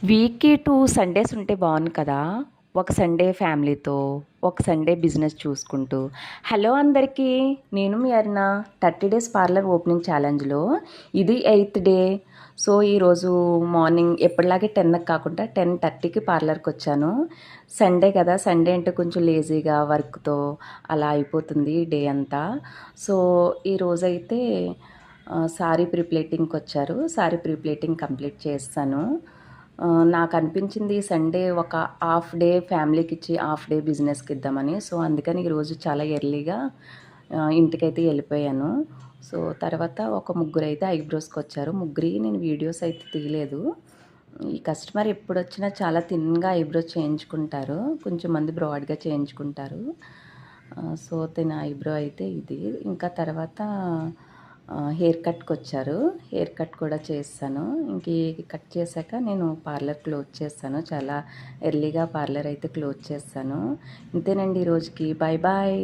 వీక్‌కి 2 సండేస్ ఉంటే బావుండు కదా! ఒక సండే ఫ్యామిలీతో, ఒక సండే బిజినెస్ చూసుకుంటూ. హలో అందరికీ! నేను మీ అరుణ. 30 డేస్ పార్లర్ ఓపెనింగ్ ఛాలెంజ్‌లో ఇది 8థ్ డే. సో, ఈరోజు మార్నింగ్ ఎప్పటిలాగే 10కి కాకుండా 10:30కి పార్లర్‌కొచ్చాను. సండే కదా! సండే అంటే కొంచెం లేజీగా వర్క్‌తో అలా అయిపోతుంది డే అంతా. సో, ఈరోజైతే సారీ ప్రీప్లేటింగ్‌కొచ్చారు. సారీ ప్రీప్లేటింగ్ కంప్లీట్ చేసేసాను. నాకు అనిపించింది సండే ఒక హాఫ్ డే ఫ్యామిలీకి ఇచ్చి హాఫ్ డే బిజినెస్కి ఇద్దామని. సో అందుకని ఈరోజు చాలా ఎర్లీగా ఇంటికైతే వెళ్ళిపోయాను. సో తర్వాత ఒక ముగ్గురు అయితే ఐబ్రోస్కి వచ్చారు. ముగ్గురి నేను వీడియోస్ అయితే తీయలేదు. ఈ కస్టమర్ ఎప్పుడు వచ్చినా చాలా థిన్గా ఐబ్రోస్ చేయించుకుంటారు, కొంచెం మంది బ్రాడ్గా చేయించుకుంటారు. సో తిన ఐబ్రో అయితే ఇది. ఇంకా తర్వాత హెయిర్ కట్కి వచ్చారు. హెయిర్ కట్ కూడా చేస్తాను. ఇంక కట్ చేశాక నేను పార్లర్ క్లోజ్ చేస్తాను. చాలా ఎర్లీగా పార్లర్ అయితే క్లోజ్ చేస్తాను. ఇంతేనండి ఈరోజుకి. Bye bye.